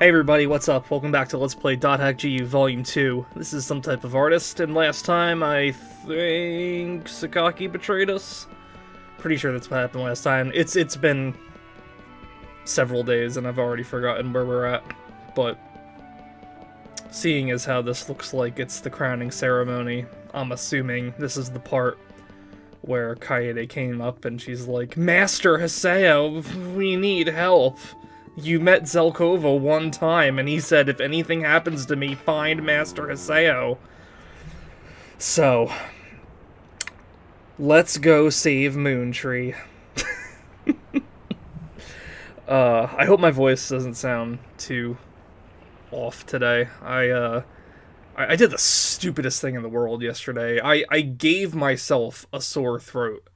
Hey everybody, what's up? Welcome back to Let's Play .hack.gu Volume 2. This is some type of artist, and last time I think Sakaki betrayed us. Pretty sure that's what happened last time. It's been several days and I've already forgotten where we're at, but seeing as how this looks like it's the crowning ceremony, I'm assuming this is the part where Kaede came up and she's like, Master Haseo, we need help. You met Zelkova one time, and he said, if anything happens to me, find Master Haseo. So, let's go save Moontree. I hope my voice doesn't sound too off today. I did the stupidest thing in the world yesterday. I gave myself a sore throat.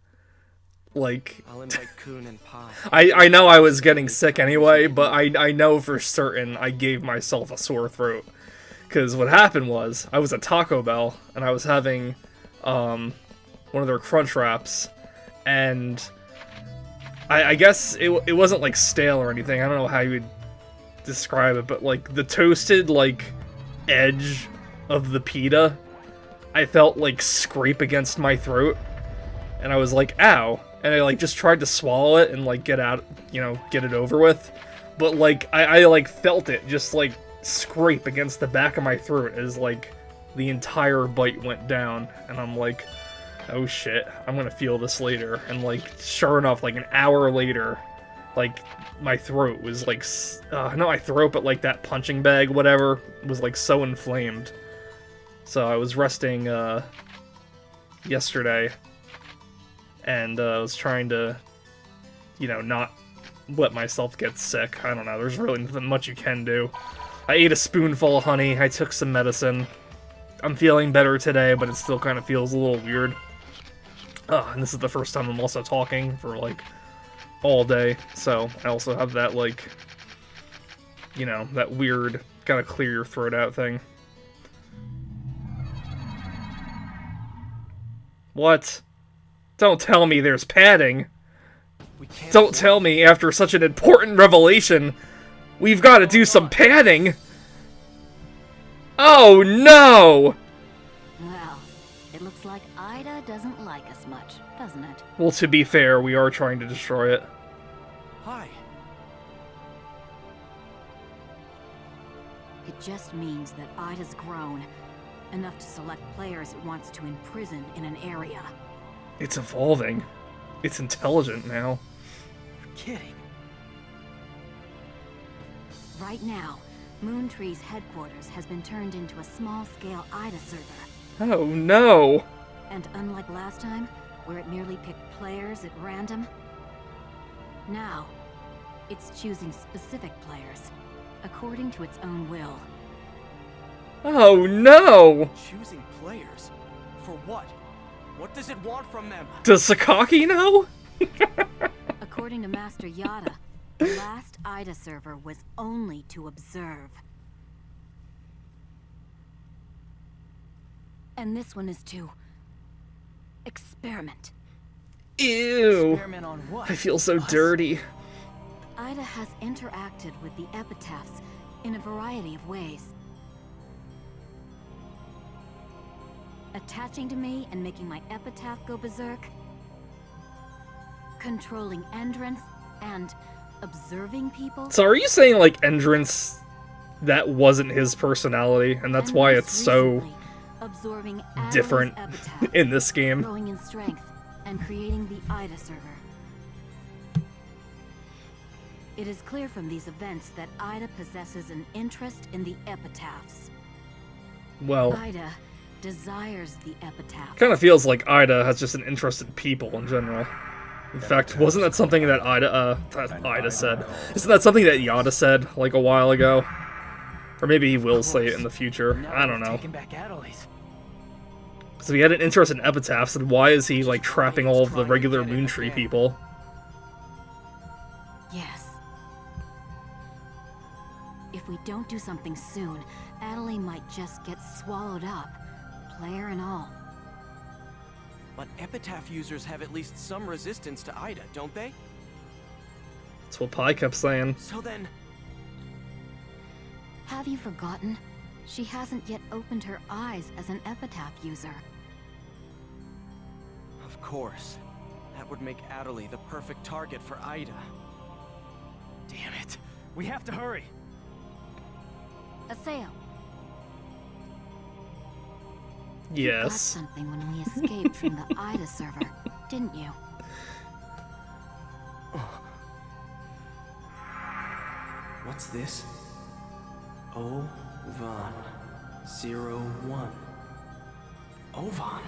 Like, I'll invite Kun and Pa. I know I was getting sick anyway, but I know for certain I gave myself a sore throat. Because what happened was, I was at Taco Bell, and I was having one of their crunch wraps, and I guess it wasn't like stale or anything. I don't know how you would describe it, but like the toasted like edge of the pita, I felt like scrape against my throat, and I was like, ow. And I like just tried to swallow it and like get it over with, but like I like felt it just like scrape against the back of my throat as like the entire bite went down, and I'm like, oh shit, I'm gonna feel this later. And like sure enough, like an hour later, like my throat was like not my throat, but like that punching bag whatever was like so inflamed. So I was resting yesterday, and I was trying to, not let myself get sick. I don't know, there's really nothing much you can do. I ate a spoonful of honey, I took some medicine. I'm feeling better today, but it still kind of feels a little weird. And this is the first time I'm also talking for, like, all day, so I also have that, like, that weird, gotta clear your throat out thing. What? Don't tell me there's padding. Don't tell me after such an important revelation, we've got to do some padding. Oh no! Well, it looks like Ida doesn't like us much, doesn't it? Well, to be fair, we are trying to destroy it. Hi. It just means that Ida's grown enough to select players it wants to imprison in an area. It's evolving. It's intelligent now. You're kidding. Right now, Moontree's headquarters has been turned into a small-scale Ida server. Oh no! And unlike last time, where it merely picked players at random, now, it's choosing specific players, according to its own will. Oh no! Choosing players? For what? What does it want from them? Does Sakaki know? According to Master Yada, the last Ida server was only to observe. And this one is to experiment. Ew! Experiment on what? I feel so Us? dirty. Ida has interacted with the epitaphs in a variety of ways. Attaching to me and making my epitaph go berserk. Controlling Endrance and observing people. So are you saying, like, Endrance, that wasn't his personality, and that's why it's so absorbing different epitaph, in this game? growing in strength and creating the Ida server. It is clear from these events that Ida possesses an interest in the epitaphs. Well, Ida desires the epitaph. kind of feels like Ida has just an interest in people in general. In fact, wasn't that something that Ida said? Isn't that something that Yada said, like, a while ago? Or maybe he will say it in the future. I don't know. Taking back Adelaide's. So he had an interest in epitaphs, and why is he, like, trapping all of the regular Moontree people? Yes. If we don't do something soon, Adelaide might just get swallowed up, player and all. But epitaph users have at least some resistance to Ida, don't they? That's what Pi kept saying. So then, Have you forgotten? She hasn't yet opened her eyes as an epitaph user. Of course. That would make Adderley the perfect target for Ida. Damn it. We have to hurry. Assail. Yes. You got something when we escaped from the Ida server, didn't you? What's this? Ovan 01. Ovan.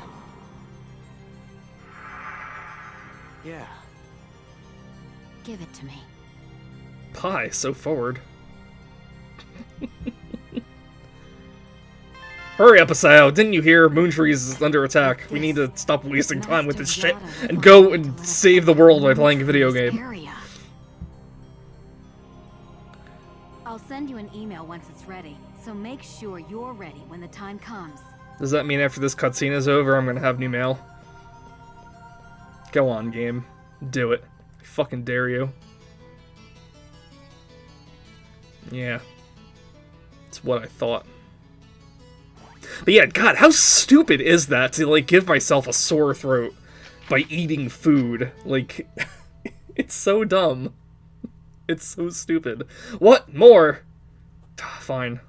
Yeah. Give it to me. Pie, so forward. Hurry up, Asao. Didn't you hear? Moontree is under attack. We need to stop wasting time with this shit and go and save the world by playing a video game. I'll send you an email once it's ready, so make sure you're ready when the time comes. Does that mean after this cutscene is over, I'm gonna have new mail? Go on, game. Do it. I fucking dare you. Yeah. It's what I thought. But yeah, God, how stupid is that to, like, give myself a sore throat by eating food? Like, it's so dumb. It's so stupid. What? More? Fine.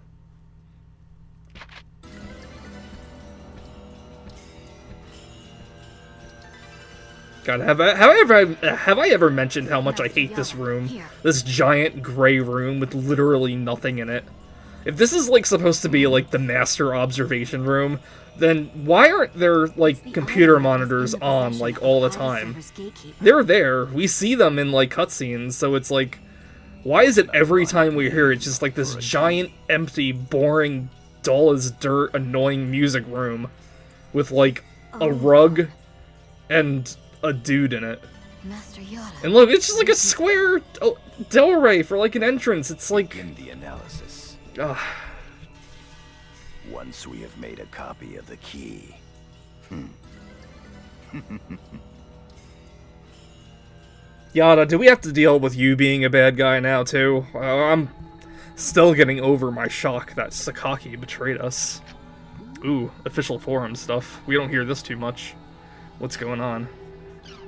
God, have I ever mentioned how much I hate this room? This giant gray room with literally nothing in it. If this is, like, supposed to be, like, the master observation room, then why aren't there, like, computer monitors on, like, all the time? They're there. We see them in, like, cutscenes, so it's like, why is it every time we're here, it's just, like, this giant, empty, boring, dull as dirt, annoying music room with, like, a rug and a dude in it. Master Yoda. And look, it's just like a square doorway for, like, an entrance. It's like... Begin the analysis. Once we have made a copy of the key. Yada, do we have to deal with you being a bad guy now, too? I'm still getting over my shock that Sakaki betrayed us. Ooh, official forum stuff. We don't hear this too much. What's going on?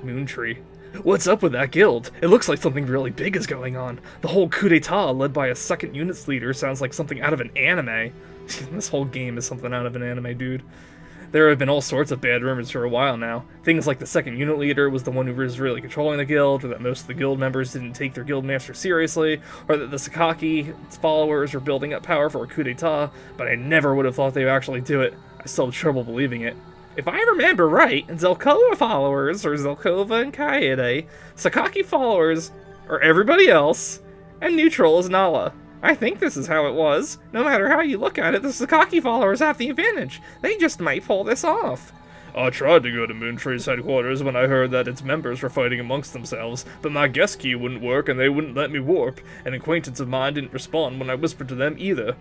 Moontree. What's up with that guild? It looks like something really big is going on. The whole coup d'etat led by a second units leader sounds like something out of an anime. This whole game is something out of an anime, dude. There have been all sorts of bad rumors for a while now. Things like the second unit leader was the one who was really controlling the guild, or that most of the guild members didn't take their guild master seriously, or that the Sakaki followers were building up power for a coup d'etat, but I never would have thought they would actually do it. I still have trouble believing it. If I remember right, Zelkova followers are Zelkova and Kaede, Sakaki followers are everybody else, and neutral is Nala. I think this is how it was. No matter how you look at it, the Sakaki followers have the advantage. They just might pull this off. I tried to go to Moontree's headquarters when I heard that its members were fighting amongst themselves, but my guest key wouldn't work and they wouldn't let me warp. An acquaintance of mine didn't respond when I whispered to them either.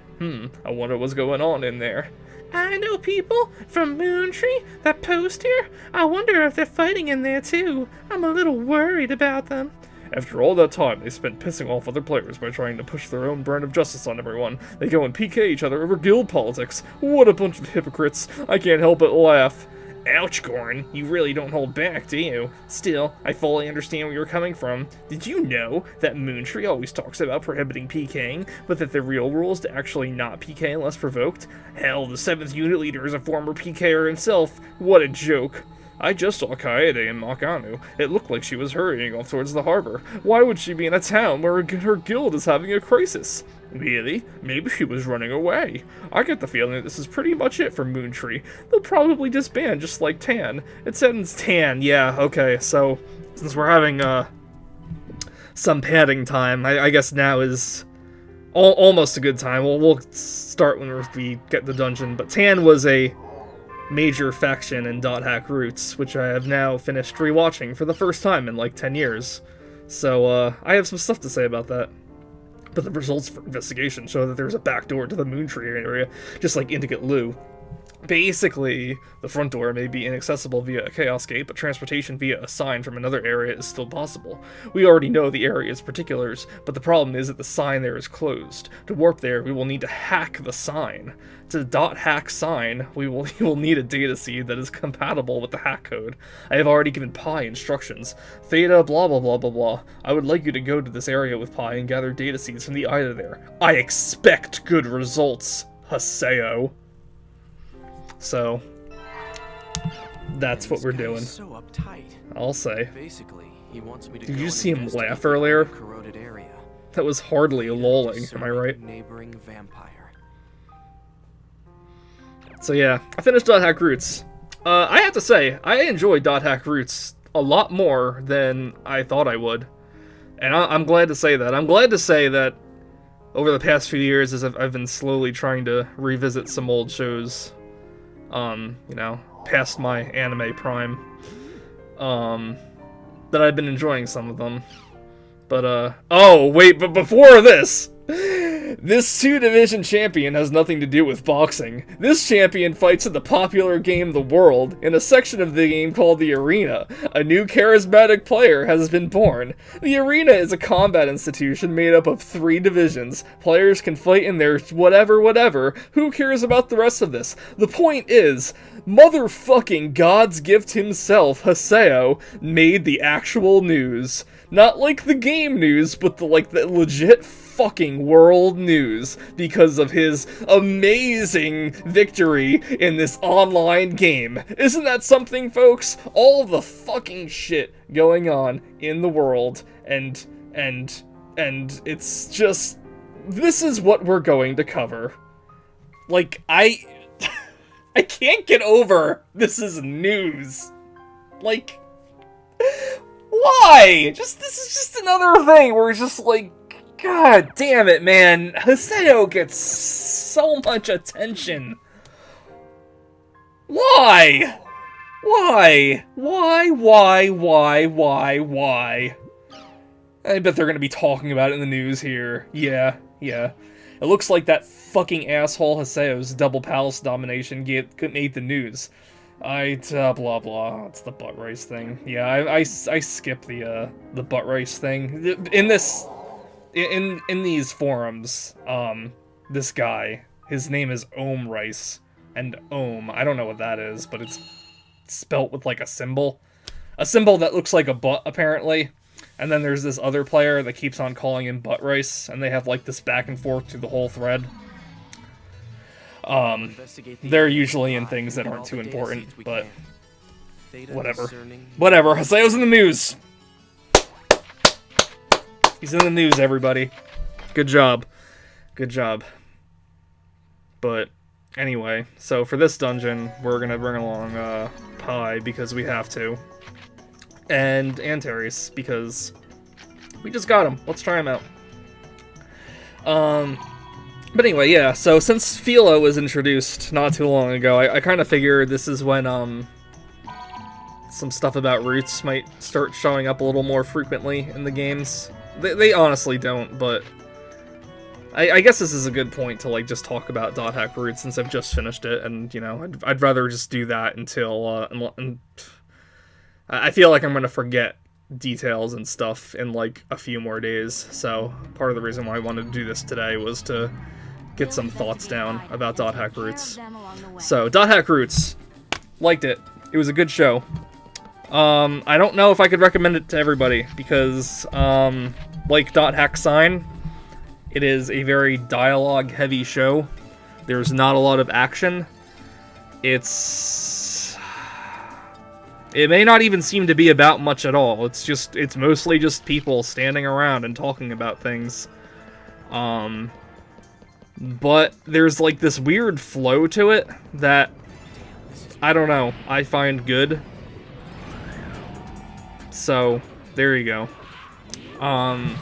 I wonder what's going on in there. I know people from Moontree that post here. I wonder if they're fighting in there too. I'm a little worried about them. After all that time they spent pissing off other players by trying to push their own brand of justice on everyone, they go and PK each other over guild politics. What a bunch of hypocrites. I can't help but laugh. Ouch, Gorin. You really don't hold back, do you? Still, I fully understand where you're coming from. Did you know that Moontree always talks about prohibiting PKing, but that the real rule is to actually not PK unless provoked? Hell, the 7th unit leader is a former PKer himself. What a joke. I just saw Kaede in Makanu. It looked like she was hurrying off towards the harbor. Why would she be in a town where her guild is having a crisis? Really? Maybe she was running away. I get the feeling that this is pretty much it for Moontree. They'll probably disband just like Tan. It ends Tan, yeah, okay, so since we're having some padding time, I guess now is almost a good time. We'll start when we get the dungeon, but Tan was a major faction in Dot Hack Roots, which I have now finished rewatching for the first time in like 10 years. So I have some stuff to say about that. But the results for investigation show that there's a back door to the Moontree area, just like Indicate Lu. Basically, the front door may be inaccessible via a chaos gate, but transportation via a sign from another area is still possible. We already know the area's particulars, but the problem is that the sign there is closed. To warp there, we will need to hack the sign. To .hack sign, we will need a data seed that is compatible with the hack code. I have already given Pi instructions. Theta blah blah blah blah blah. I would like you to go to this area with Pi and gather data seeds from the Ida there. I expect good results, Haseo. So, that's what we're doing. So uptight. I'll say. Basically, he wants me to Did go you and see him investigate laugh the earlier? corroded area. That was hardly lolling, am I right? Neighboring vampire. So yeah, I finished .hack Roots. I have to say, I enjoyed .hack Roots a lot more than I thought I would. And I'm glad to say that. I'm glad to say that over the past few years, as I've been slowly trying to revisit some old shows, you know, past my anime prime, that I've been enjoying some of them. But, oh, wait, but before this, this 2-division champion has nothing to do with boxing. This champion fights in the popular game The World, in a section of the game called the Arena. A new charismatic player has been born. The Arena is a combat institution made up of 3 divisions. Players can fight in their whatever. Who cares about the rest of this? The point is, motherfucking God's gift himself, Haseo, made the actual news. Not like the game news, but the legit fucking world news because of his amazing victory in this online game. Isn't that something, folks? All the fucking shit going on in the world, and it's just, this is what we're going to cover. Like, I can't get over this is news. Like, why? This is just another thing where it's just like, God damn it, man. Haseo gets so much attention. Why? Why? I bet they're gonna be talking about it in the news here. Yeah. It looks like that fucking asshole Haseo's double palace domination made the news. Blah blah. It's the butt race thing. Yeah, I skipped the butt race thing. In these forums, this guy, his name is Ohm Rice, and Ohm, I don't know what that is, but it's spelt with like a symbol that looks like a butt, apparently. And then there's this other player that keeps on calling him Butt Rice, and they have like this back and forth through the whole thread. They're usually in things that aren't too important, but whatever. Haseo's in the news. He's in the news, everybody. Good job. But anyway, so for this dungeon, we're gonna bring along Pi because we have to, and Antares because we just got him. Let's try him out. But anyway, yeah, so since Philo was introduced not too long ago, I kind of figured this is when, some stuff about Roots might start showing up a little more frequently in the games. They honestly don't, but I guess this is a good point to, like, just talk about .hack Roots since I've just finished it, and, you know, I'd rather just do that until, I feel like I'm gonna forget details and stuff in, like, a few more days, so part of the reason why I wanted to do this today was to get some thoughts down about .hack Roots. So, .hack Roots. Liked it. It was a good show. I don't know if I could recommend it to everybody, because, like .hack Sign, it is a very dialogue-heavy show. There's not a lot of action. It may not even seem to be about much at all. It's mostly just people standing around and talking about things. But there's like this weird flow to it that, I don't know, I find good. So, there you go. I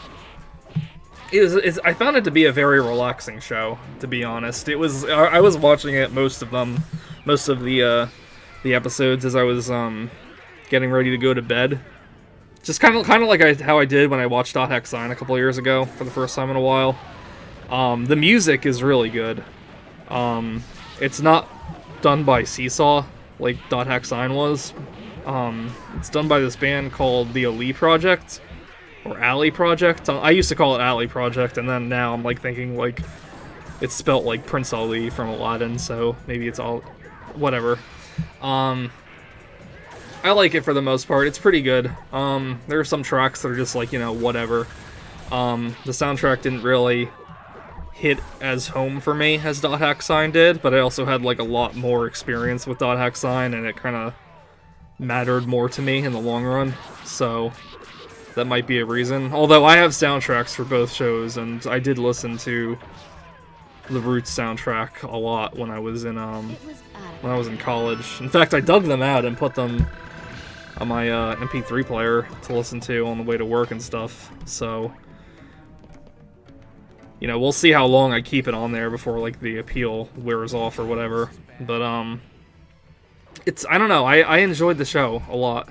found it to be a very relaxing show, to be honest. I was watching it, most of the episodes as I was, getting ready to go to bed. Just kind of like how I did when I watched .hack Sign a couple years ago for the first time in a while. The music is really good. It's not done by Seesaw, like Dot Hack Sign was. It's done by this band called the Ali Project, or Ali Project. I used to call it Ali Project, and then now I'm like thinking like it's spelt like Prince Ali from Aladdin, so maybe it's all whatever. I like it for the most part. It's pretty good. There are some tracks that are just like, you know, whatever. The soundtrack didn't really hit as home for me as Dot Hack Sign did, but I also had like a lot more experience with Dot Hack Sign, and it kind of mattered more to me in the long run, so that might be a reason. Although I have soundtracks for both shows, and I did listen to the Roots soundtrack a lot when I was in college. In fact, I dug them out and put them on my MP3 player to listen to on the way to work and stuff. So, you know, we'll see how long I keep it on there before like the appeal wears off or whatever. But I don't know. I enjoyed the show a lot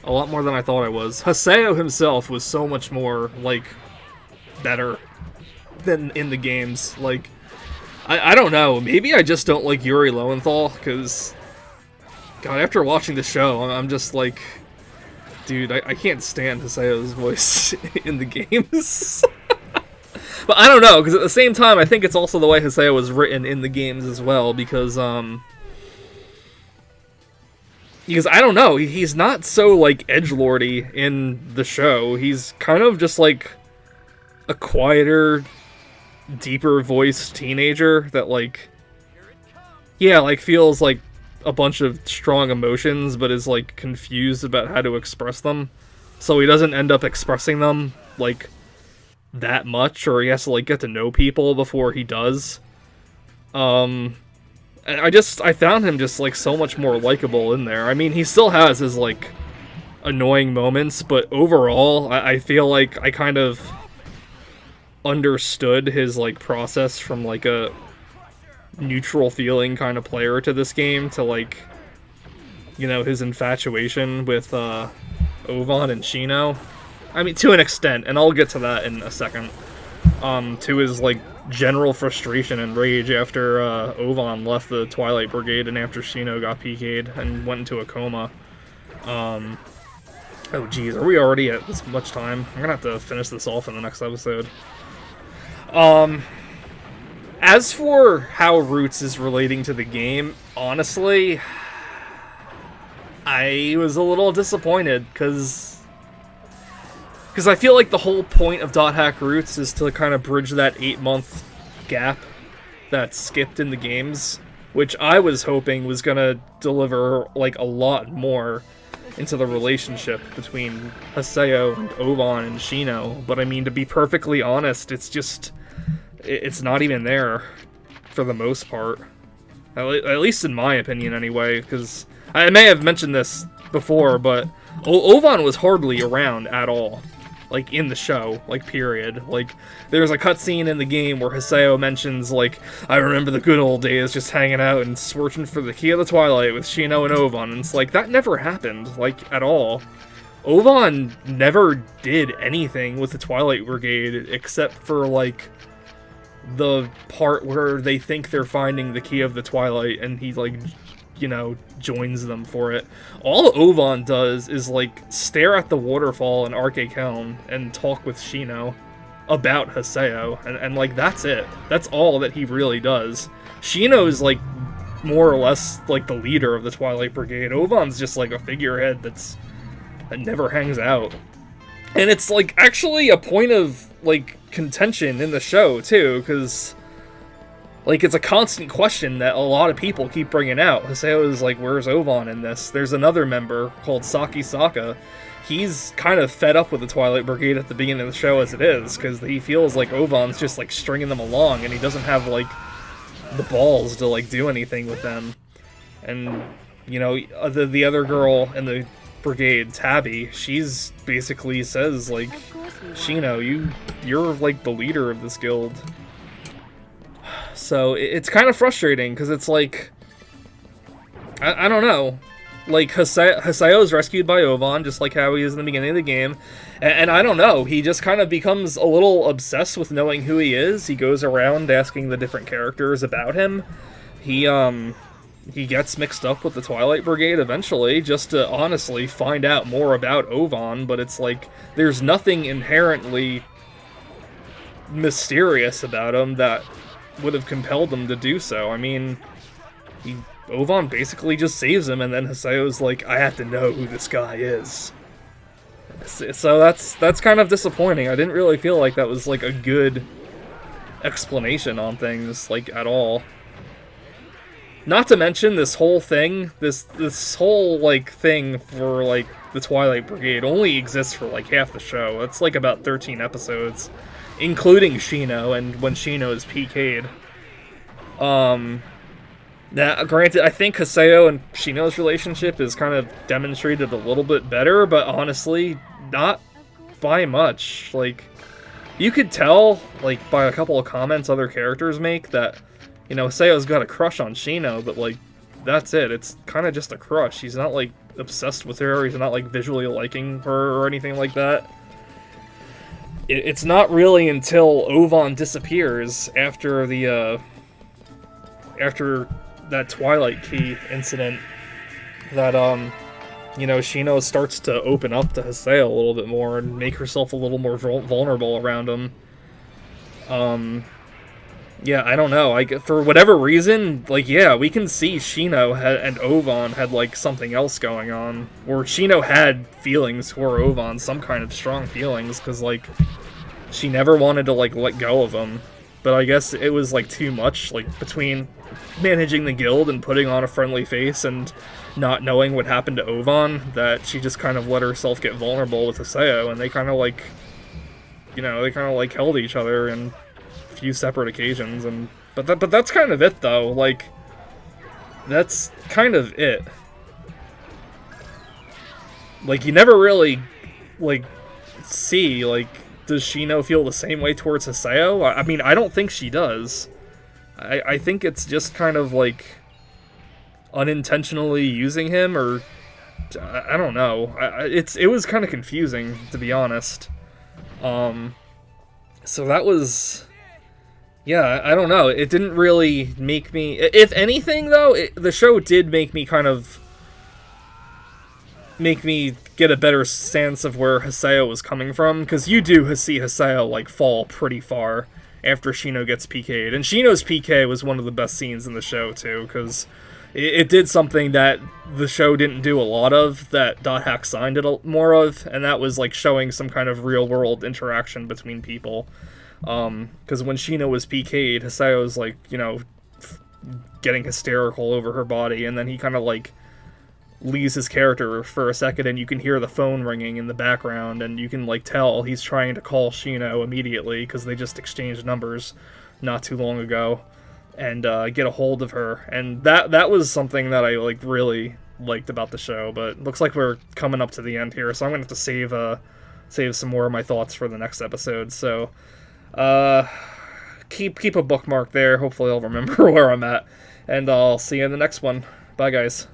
more than I thought I was. Haseo himself was so much more like better than in the games. Like, I don't know. Maybe I just don't like Yuri Lowenthal, because, God, after watching the show, I'm just like, dude, I can't stand Haseo's voice in the games. But I don't know, because at the same time, I think it's also the way Haseo was written in the games as well, because I don't know, he's not so, like, edgelordy in the show. He's kind of just, like, a quieter, deeper voiced teenager that, like, yeah, like, feels like a bunch of strong emotions, but is, like, confused about how to express them. So he doesn't end up expressing them, like, that much, or he has to, like, get to know people before he does. I found him just, like, so much more likable in there. I mean, he still has his, like, annoying moments, but overall, I feel like I kind of understood his, like, process from, like, a neutral feeling kind of player to this game to, like, you know, his infatuation with Ovan and Shino. I mean, to an extent, and I'll get to that in a second. To his, like, general frustration and rage after Ovan left the Twilight Brigade and after Shino got PK'd and went into a coma. Oh geez, are we already at this much time? I'm gonna have to finish this off in the next episode. As for how Roots is relating to the game, honestly, I was a little disappointed, because I feel like the whole point of Dot Hack Roots is to kind of bridge that 8-month gap that's skipped in the games, which I was hoping was gonna deliver, like, a lot more into the relationship between Haseo and Ovan and Shino. But I mean, to be perfectly honest, it's not even there for the most part. At least in my opinion, anyway, because I may have mentioned this before, but Ovan was hardly around at all. Like, in the show, like, period. Like, there's a cutscene in the game where Haseo mentions, like, I remember the good old days just hanging out and searching for the key of the Twilight with Shino and Ovan, and it's like, that never happened, like, at all. Ovan never did anything with the Twilight Brigade except for, like, the part where they think they're finding the key of the Twilight, and he, like, you know, joins them for it. All Ovan does is, like, stare at the waterfall in Arcade Helm and talk with Shino about Haseo, and like, that's it. That's all that he really does. Shino's, like, more or less, like, the leader of the Twilight Brigade. Ovan's just, like, a figurehead that never hangs out. And it's, like, actually a point of, like, contention in the show, too, because, like, it's a constant question that a lot of people keep bringing out. Haseo is like, where's Ovan in this? There's another member called Saki. He's kind of fed up with the Twilight Brigade at the beginning of the show as it is, because he feels like Ovan's just, like, stringing them along, and he doesn't have, like, the balls to, like, do anything with them. And, you know, the other girl in the brigade, Tabby, she's basically says, like, Shino, you're, like, the leader of this guild. So it's kind of frustrating, because it's like, I don't know, like, Haseo's rescued by Ovan, just like how he is in the beginning of the game, and I don't know, he just kind of becomes a little obsessed with knowing who he is. He goes around asking the different characters about him. He he gets mixed up with the Twilight Brigade eventually, just to honestly find out more about Ovan, but it's like, there's nothing inherently mysterious about him that would have compelled him to do so. I mean, Ovan basically just saves him, and then Haseo's like, I have to know who this guy is. So that's kind of disappointing. I didn't really feel like that was like a good explanation on things, like, at all. Not to mention this whole thing, this whole, like, thing for, like, the Twilight Brigade only exists for, like, half the show. It's, like, about 13 episodes, including Shino, and when Shino is PK'd. Now, granted, I think Haseo and Shino's relationship is kind of demonstrated a little bit better, but honestly, not by much. Like, you could tell, like, by a couple of comments other characters make that, you know, Haseo's got a crush on Shino, but, like, that's it. It's kind of just a crush. He's not, like, obsessed with her. He's not, like, visually liking her or anything like that. It's not really until Ovan disappears after the, after that Twilight Key incident that, you know, Shino starts to open up to Haseo a little bit more and make herself a little more vulnerable around him. Yeah, I don't know. For whatever reason, like, yeah, we can see Shino and Ovan had, like, something else going on. Or Shino had feelings for Ovan, some kind of strong feelings, because, like, she never wanted to, like, let go of him. But I guess it was, like, too much, like, between managing the guild and putting on a friendly face and not knowing what happened to Ovan, that she just kind of let herself get vulnerable with Haseo, and they kind of, like, you know, they kind of, like, held each other in a few separate occasions, and but that's kind of it, though. Like, that's kind of it. Like, you never really, like, see, like, does Shino feel the same way towards Haseo? I mean, I don't think she does. I think it's just kind of, like, unintentionally using him, or I don't know. It was kind of confusing, to be honest. So that was, yeah, I don't know. It didn't really make me, if anything, though, the show did make me get a better sense of where Haseo was coming from, because you do see Haseo, like, fall pretty far after Shino gets PK'd. And Shino's PK was one of the best scenes in the show, too, because it did something that the show didn't do a lot of, that Dot Hack Sign did more of, and that was, like, showing some kind of real-world interaction between people. Because when Shino was PK'd, Haseo was, like, you know, getting hysterical over her body, and then he kind of, like, leaves his character for a second, and you can hear the phone ringing in the background, and you can, like, tell he's trying to call Shino immediately, because they just exchanged numbers not too long ago, and get a hold of her. And that was something that I, like, really liked about the show, but looks like we're coming up to the end here, so I'm gonna have to save some more of my thoughts for the next episode. So keep a bookmark there. Hopefully I'll remember where I'm at, and I'll see you in the next one. Bye, guys.